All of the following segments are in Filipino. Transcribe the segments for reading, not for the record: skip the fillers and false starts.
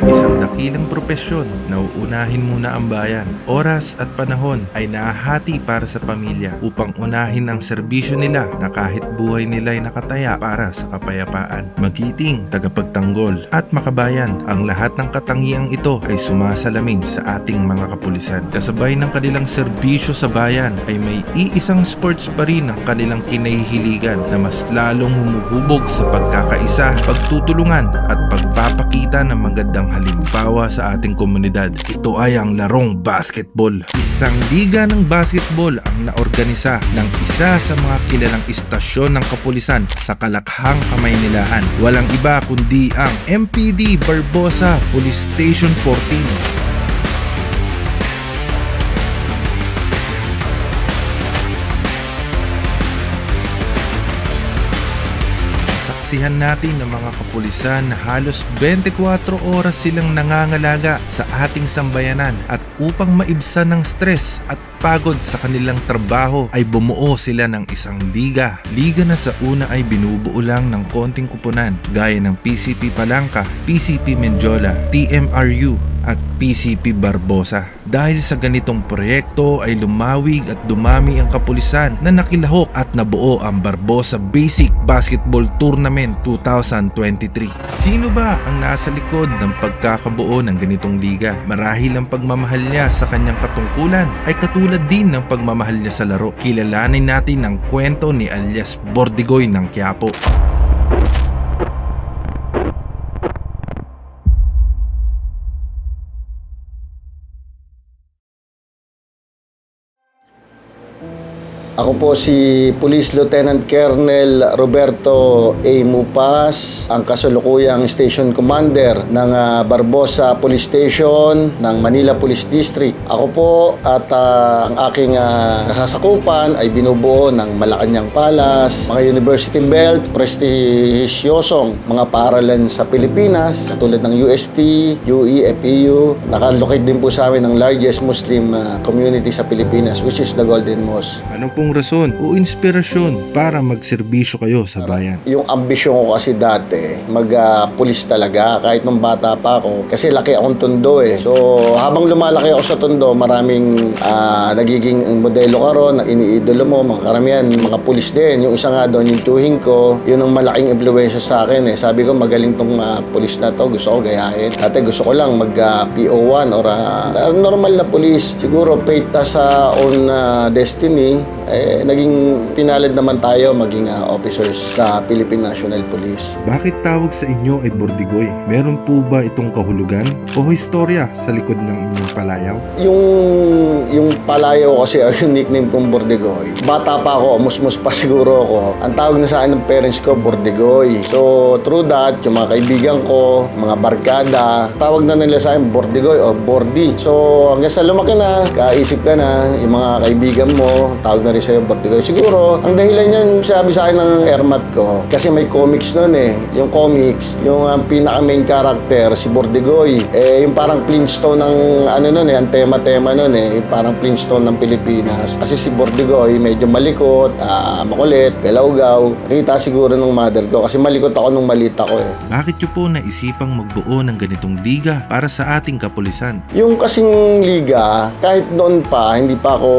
Isang dakilang propesyon na uunahin muna ang bayan. Oras at panahon ay nahahati para sa pamilya upang unahin ang serbisyo nila na kahit buhay nila ay nakataya para sa kapayapaan. Magiting, tagapagtanggol at makabayan, ang lahat ng katangiang ito ay sumasalamin sa ating mga kapulisan. Kasabay ng kanilang serbisyo sa bayan ay may iisang sports pa rin ang kanilang kinahihiligan na mas lalong humuhubog sa pagkakaisa, pagtutulungan at pagpapakita ng magandang halimbawa sa ating komunidad. Ito ay ang larong basketball. Isang liga ng basketball ang naorganisa ng isa sa mga kilalang istasyon ng kapulisan sa Kalakhang, Kamaynilaan. Walang iba kundi ang MPD Barbosa Police Station 14. Saksihan natin ng mga kapulisan na halos 24 oras silang nangangalaga sa ating sambayanan at upang maibsan ng stress at pagod sa kanilang trabaho ay bumuo sila ng isang liga. Liga na sa una ay binubuo lang ng konting kupunan gaya ng PCP Palangka, PCP Menjola, TMRU at PCP Barbosa. Dahil sa ganitong proyekto ay lumawig at dumami ang kapulisan na nakilahok at nabuo ang Barbosa Basic Basketball Tournament 2023. Sino ba ang nasa likod ng pagkakabuo ng ganitong liga? Marahil ang pagmamahal niya sa kanyang katungkulan ay katulad din ng pagmamahal niya sa laro. Kilalanin natin ang kwento ni alias Bordigoy ng Quiapo. Ako po si Police Lieutenant Colonel Roberto A. Mupas, ang kasalukuyang Station Commander ng Barbosa Police Station ng Manila Police District. Ako po at ang aking kasasakupan ay binubuo ng Malacanang Palace, mga University Belt, prestigiosong mga paaralan sa Pilipinas, katulad ng UST, UE, FEU. Nakalocate din po sa amin ang largest Muslim community sa Pilipinas, which is the Golden Mosque. Ano pong rason o inspirasyon para magserbisyo kayo sa bayan? Yung ambisyon ko kasi dati, mag-pulis talaga kahit nung bata pa ako. Kasi laki akong tondo eh. So, habang lumalaki ako sa tondo, maraming nagiging modelo ka ron, iniidolo mo, mga karamihan, mga pulis din. Yung isa nga doon, yung tuhing ko, yun ang malaking impluwensya sa akin eh. Sabi ko, magaling tong pulis na to, gusto ko gayahin. Dati gusto ko lang mag-PO1 or normal na pulis. Siguro, fate sa own destiny, naging pinalad naman tayo maging officers sa Philippine National Police. Bakit tawag sa inyo ay Bordigoy? Meron po ba itong kahulugan o historya sa likod ng inyong palayaw? Yung palayaw kasi yung nickname kong Bordigoy. Bata pa ako, musmus pa siguro ako. Ang tawag na sa akin ng parents ko, Bordigoy. So, through that, yung mga kaibigan ko, mga barkada, tawag na nila sa akin Bordigoy or Bordi. So, hanggang sa lumaki na, kaisip ka na, yung mga kaibigan mo, tawag na rin sa'yo Bordigoy. Siguro, ang dahilan yan, sabi sa akin ng airmat ko, kasi may comics nun eh. Yung comics, yung pinaka-main character, si Bordigoy. Yung parang Flintstone ng ano nun eh, ang tema-tema nun eh, yung parang Flintstone ng Pilipinas. Kasi si Bordigoy, medyo malikot, makulit, galaw-gaw. Nakita siguro ng mother ko, kasi malikot ako nung maliit ako eh. Bakit nyo po naisipang magbuo ng ganitong liga para sa ating kapulisan? Yung kasing liga, kahit noon pa, hindi pa ako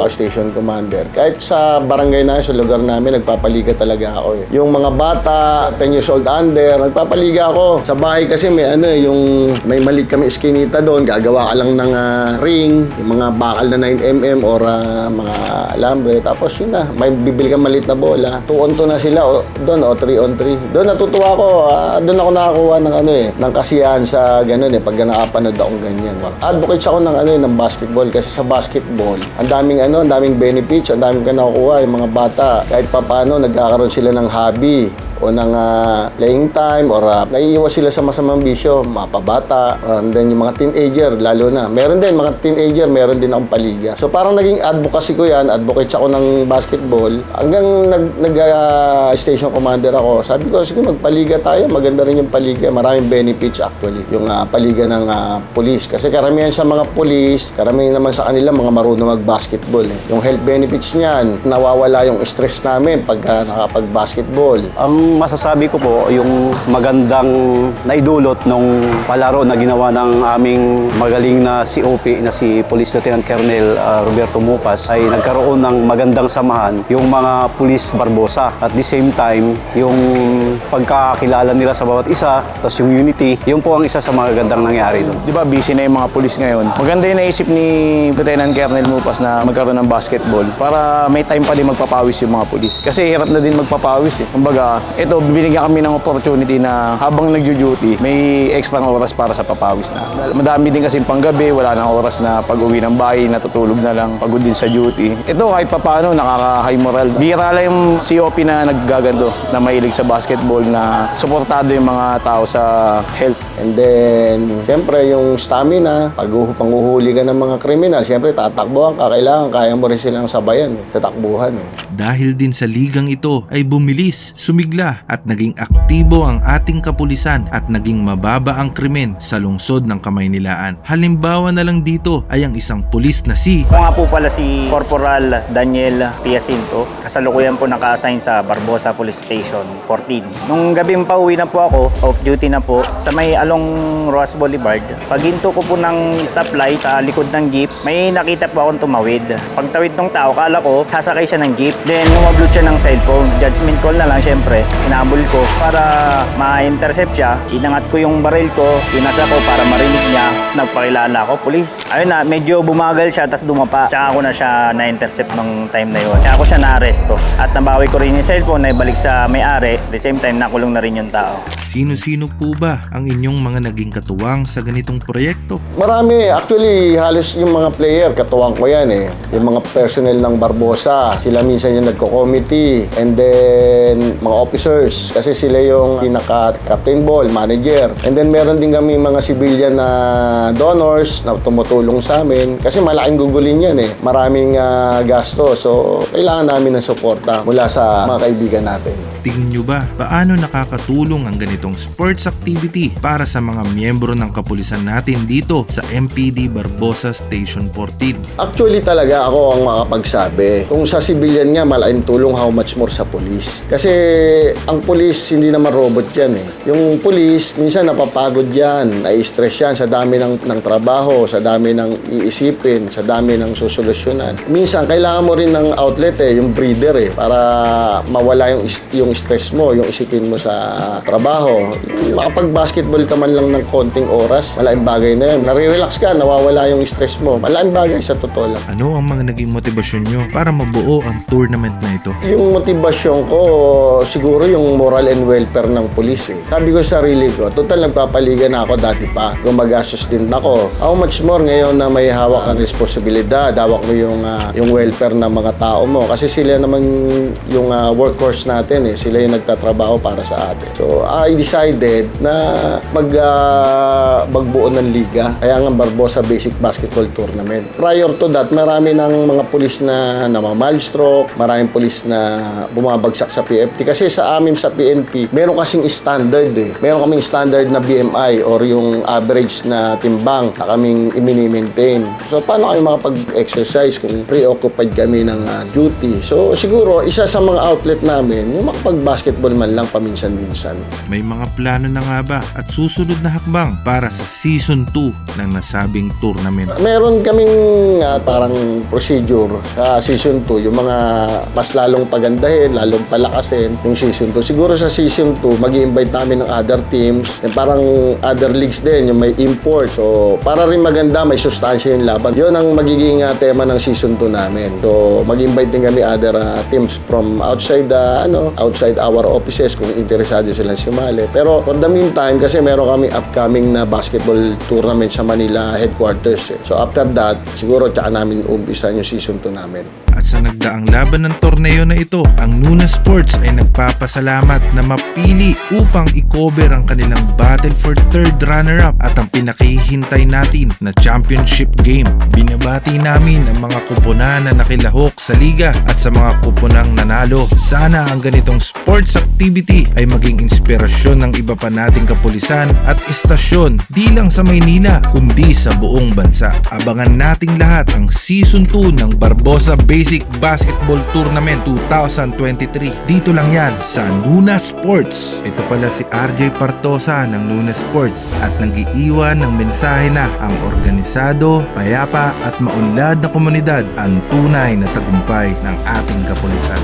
station commander. Kahit sa barangay na sa lugar namin, nagpapaliga talaga ako eh. Yung mga bata, 10 years old under, nagpapaliga ako. Sa bahay kasi may maliit kami iskinita doon, gagawa ka lang ng ring, yung mga bakal na 9mm or mga alambre. Tapos yun na, may bibili ka maliit na bola. 2-on-2 na sila doon o 3-on-3. Doon natutuwa ako, doon ako nakakuha ng ng kasiyahan sa ganun eh, pag nakapanood akong ganyan. Advocate ako ng basketball kasi sa basketball, ang daming benefits, ang daming ka nakukuha yung mga bata. Kahit papaano, nagkakaroon sila ng hobby o ng playing time or naiiwas sila sa masamang bisyo, mapabata, and then yung mga teenager, lalo na. Meron din, mga teenager, meron din akong paliga. So parang naging advocacy ko yan, advocate ako ng basketball. Hanggang nag-station commander ako, sabi ko, sige magpaliga tayo, maganda rin yung paliga. Maraming benefits actually, yung paliga ng police. Kasi karamihan sa mga police, karamihan naman sa kanila, mga marunong mag-basketball. Yung health benefits niyan, nawawala yung stress namin pag nakapag-basketball. masasabi ko po, yung magandang naidulot nung palaro na ginawa ng aming magaling na COP na si Police Lieutenant Colonel Roberto Mupas ay nagkaroon ng magandang samahan yung mga Police Barbosa. At the same time, yung pagkakilala nila sa bawat isa, tapos yung unity, yun po ang isa sa magandang nangyari doon. Di ba busy na yung mga pulis ngayon? Maganda yung naisip ni Lieutenant Colonel Mupas na magkaroon ng basketball para may time pa din magpapawis yung mga pulis. Kasi hirap na din magpapawis eh. Kumbaga, ito, binigyan kami ng opportunity na habang nagjo-duty, may extra oras para sa papawis na. Madami din kasi panggabi, wala nang oras na pag-uwi ng bahay, natutulog na lang, pagod din sa duty. Ito kahit papaano, nakaka-high moral. Bihira lang yung COP na naggagando, na mahilig sa basketball, na suportado yung mga tao sa health. And then, siyempre, yung stamina, pag panguhuli ka ng mga kriminal, siyempre, tatakbuhan ka. Kailangan, kaya mo rin silang sabayan, tatakbuhan. Dahil din sa ligang ito ay bumilis, sumigla at naging aktibo ang ating kapulisan at naging mababa ang krimen sa lungsod ng Kamaynilaan. Halimbawa na lang dito ay ang isang pulis na si Ako nga po pala si Corporal Daniel Piacinto. Kasalukuyan po naka-assign sa Barbosa Police Station 14. Nung gabi pauwi na po ako, off duty na po, sa may along Roas Boulevard. Paghinto ko po ng stoplight sa likod ng jeep, may nakita po akong tumawid. Pagtawid ng tao, kala ko sasakay siya ng jeep. Then umabot siya ng cellphone. Judgment call na lang syempre. Hinabol ko para ma-intercept siya. Inangat ko yung baril ko, pinasa ko para marinig niya. Tapos nagpakilala ako, police. Ayun na, medyo bumagal siya, tapos dumapa. Tsaka ako na siya na-intercept nung time na yun. Kaya ako siya na-aresto. At nabawi ko rin yung cellphone na ibalik sa may-ari. At the same time, nakulong na rin yung tao. sino-sino po ba ang inyong mga naging katuwang sa ganitong proyekto? Marami. Actually, halos yung mga player, katuwang ko yan eh. Yung mga personnel ng Barbosa, sila minsan yung nagko-committee. And then, mga officers, kasi sila yung pinaka-captain ball, manager. And then, meron din kami mga civilian na donors na tumutulong sa amin. Kasi malaking gugulin yan eh. Maraming gasto. So, kailangan namin ng suporta mula sa mga kaibigan natin. Tingin nyo ba paano nakakatulong ang ganitong sports activity para sa mga miyembro ng kapulisan natin dito sa MPD Barbosa Station 14? Actually talaga ako ang makapagsabi. Kung sa civilian nga, malaking tulong, how much more sa police. Kasi ang police, hindi naman robot yan eh. Yung police, minsan napapagod yan, nai-stress yan sa dami ng trabaho, sa dami ng iisipin, sa dami ng susolusyonan. Minsan, kailangan mo rin ng outlet eh, yung breather eh, para mawala yung stress mo, yung isipin mo sa trabaho. Makapag-basketball ka man lang ng konting oras, malaking bagay na yun. Nare-relax ka, nawawala yung stress mo. Malaking bagay sa totoo lang. Ano ang mga naging motibasyon nyo para mabuo ang tournament na ito? Yung motibasyon ko, siguro yung moral and welfare ng pulis eh. Sabi ko sa sarili ko, total nagpapaliga na ako dati pa. Gumagastos din ako. How much more ngayon na may hawak ang responsibilidad, hawak mo yung welfare ng mga tao mo. Kasi sila naman yung workforce natin eh. Sila yung nagtatrabaho para sa atin. So, I decided na magbuo ng liga. Kaya nga Barbosa Basic Basketball Tournament. Prior to that, marami ng mga pulis na namamilestroke, maraming pulis na bumabagsak sa PFT. Kasi sa amin sa PNP, meron kasing standard eh. Meron kaming standard na BMI or yung average na timbang na kaming i-maintain. So, paano kayo makapag-exercise kung preoccupied kami ng duty? So, siguro, isa sa mga outlet namin, yung makapag-basketball man lang paminsan-minsan. May mga plano na nga ba at susunod na hakbang para sa Season 2 ng nasabing tournament? Meron kaming parang procedure sa Season 2, yung mga mas lalong pagandahin, lalong palakasin yung Season 2. Siguro sa Season 2, mag-i-invite namin ng other teams, yung parang other leagues din, yung may import. So, para rin maganda, may sustansya yung laban. Yun ang magiging tema ng Season 2 namin. So, mag-invite din kami other teams from outside outside our offices kung interesado silang sumali. Pero for the meantime, kasi meron kami upcoming na basketball tournament sa Manila headquarters. So after that, siguro tsaka namin umpisan yung Season 2 namin. At sa nagdaang laban ng torneo na ito, ang Nuna Sports ay nagpapasalamat na mapili upang i-cover ang kanilang battle for third runner-up at ang pinakihintay natin na championship game. Binabati namin ang mga kuponan na nakilahok sa liga at sa mga kuponang nanalo. Sana ang ganitong sports activity ay maging inspirasyon ng iba pa nating kapulisan at istasyon di lang sa Maynila kundi sa buong bansa. Abangan nating lahat ang Season 2 ng Barbosa Basic Olympic Basketball Tournament 2023. Dito lang yan sa Nuna Sports. Ito pala si RJ Partosa ng Nuna Sports at nag-iiwan ng mensahe na ang organisado, payapa at maunlad na komunidad ang tunay na tagumpay ng ating kapulisan.